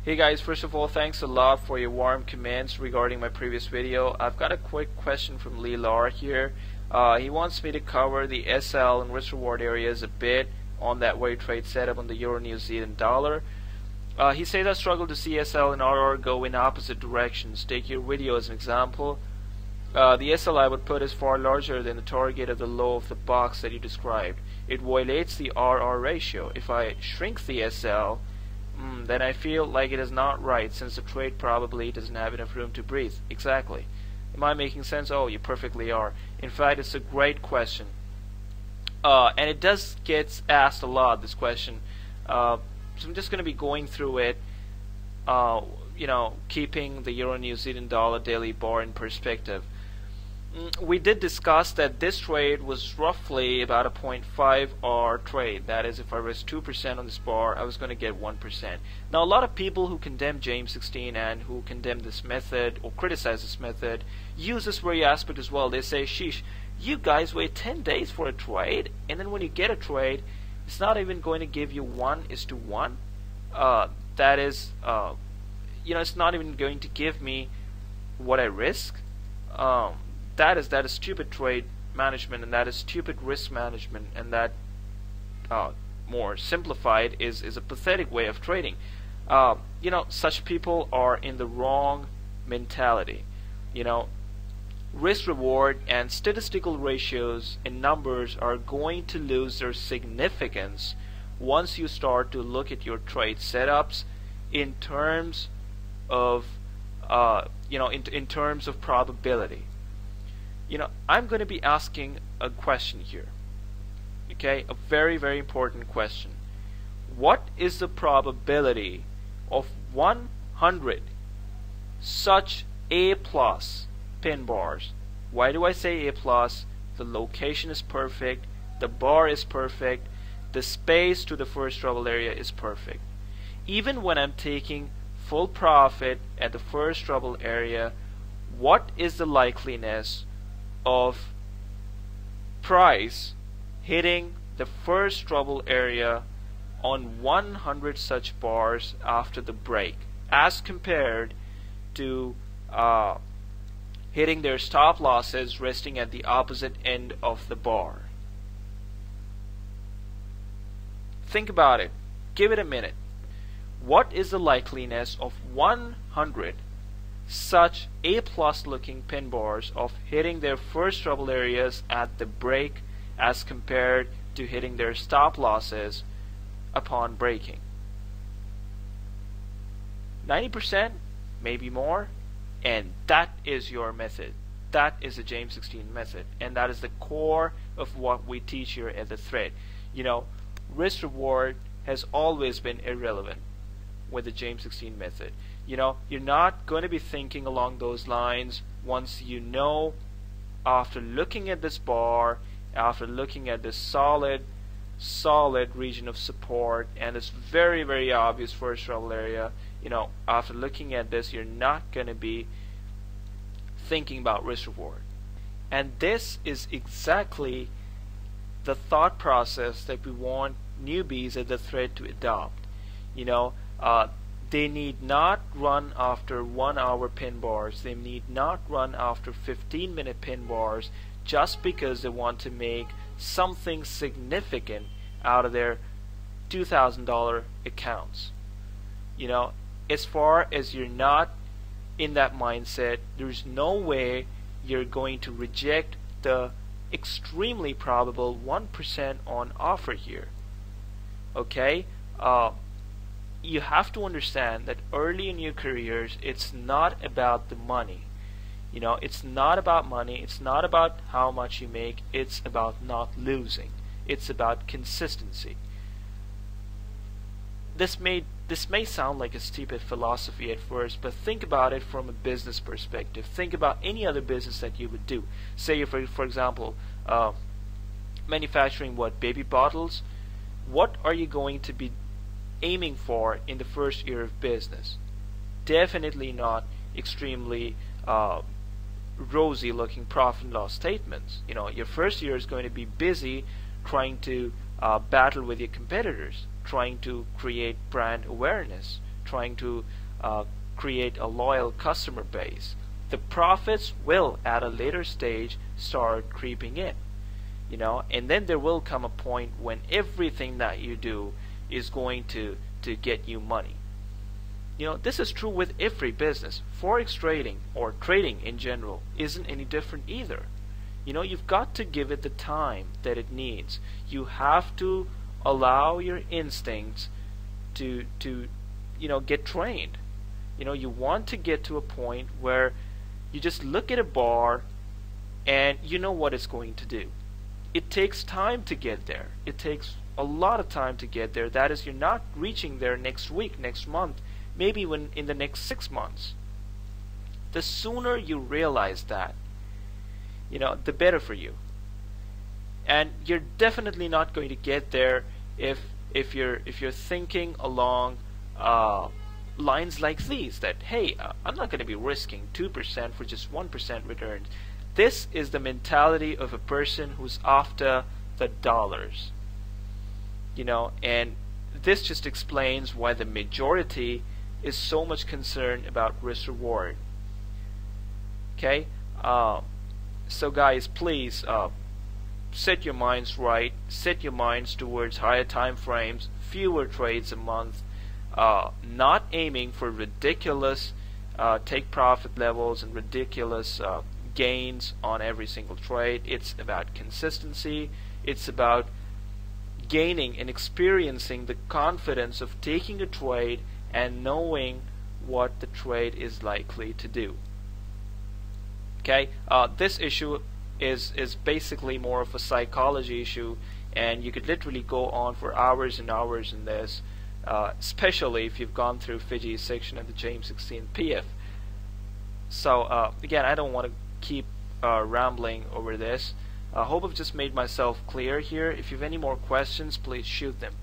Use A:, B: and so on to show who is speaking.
A: Hey guys, first of all, thanks a lot for your warm comments regarding my previous video. I've got a quick question from Lee Lar here. He wants me to cover the SL and risk reward areas a bit on that way trade setup on the Euro New Zealand dollar. He says I struggle to see SL and RR go in opposite directions. Take your video as an example. The SL I would put is far larger than the target of the low of the box that you described. It violates the RR ratio. If I shrink the SL, then I feel like it is not right, since the trade probably doesn't have enough room to breathe. Exactly. Am I making sense? Oh, you perfectly are. In fact, it's a great question. And it does get asked a lot, this question. So I'm just going to be going through it, keeping the Euro New Zealand dollar daily bar in perspective. We did discuss that this trade was roughly about a 0.5 R trade. That is, if I risk 2% on this bar, I was going to get 1%. Now, a lot of people who condemn James16 and who condemn this method or criticize this method use this very aspect as well. They say, sheesh, you guys wait 10 days for a trade, and then when you get a trade, it's not even going to give you 1:1. That is, it's not even going to give me what I risk. That is stupid trade management, and that is stupid risk management, and that more simplified is a pathetic way of trading. Such people are in the wrong mentality. Risk reward and statistical ratios and numbers are going to lose their significance once you start to look at your trade setups in terms of in terms of probability. I'm going to be asking a question here. Okay, a very, very important question. What is the probability of 100 such A+ pin bars? Why do I say A+? The location is perfect, the bar is perfect, the space to the first trouble area is perfect. Even when I'm taking full profit at the first trouble area, what is the likeliness of price hitting the first trouble area on 100 such bars after the break, as compared to hitting their stop losses resting at the opposite end of the bar? Think about it. Give it a minute. What is the likeliness of 100 such A+ looking pin bars of hitting their first trouble areas at the break as compared to hitting their stop losses upon breaking? 90%, maybe more, and that is your method. That is the James16 method, and that is the core of what we teach here at the thread. Risk reward has always been irrelevant with the James16 method. You're not going to be thinking along those lines once after looking at this bar, after looking at this solid region of support and this very, very obvious first trouble area. After looking at this, you're not going to be thinking about risk reward. And this is exactly the thought process that we want newbies at the thread to adopt. They need not run after 1 hour pin bars. They need not run after 15-minute pin bars just because they want to make something significant out of their $2,000 accounts. As far as you're not in that mindset, there's no way you're going to reject the extremely probable 1% on offer here. Okay? You have to understand that early in your careers, it's not about the money. It's not about money. It's not about how much you make. It's about not losing. It's about consistency. This may sound like a stupid philosophy at first, but think about it from a business perspective. Think about any other business that you would do. Say, for example, manufacturing baby bottles. What are you going to be aiming for in the first year of business? Definitely not extremely rosy looking profit and loss statements. Your first year is going to be busy trying to battle with your competitors, trying to create brand awareness, trying to create a loyal customer base. The profits will at a later stage start creeping in, and then there will come a point when everything that you do is going to get you money. This is true with every business. Forex trading or trading in general isn't any different either. You've got to give it the time that it needs. You have to allow your instincts to get trained. You want to get to a point where you just look at a bar and you know what it's going to do. It takes time to get there. It takes a lot of time to get there. That is, you're not reaching there next week, next month, maybe when in the next 6 months. The sooner you realize that, the better for you. And you're definitely not going to get there if you're thinking along lines like these, that hey, I'm not going to be risking 2% for just 1% returns. This is the mentality of a person who's after the dollars. And this just explains why the majority is so much concerned about risk reward. Okay, so guys, please set your minds right. Set your minds towards higher time frames, fewer trades a month, not aiming for ridiculous take profit levels and ridiculous gains on every single trade. It's about consistency. It's about gaining and experiencing the confidence of taking a trade and knowing what the trade is likely to do. Okay, this issue is basically more of a psychology issue, and you could literally go on for hours and hours in this, especially if you've gone through Fiji's section and the James 16 PF. So again, I don't want to keep rambling over this. I hope I've just made myself clear here. If you have any more questions, please shoot them.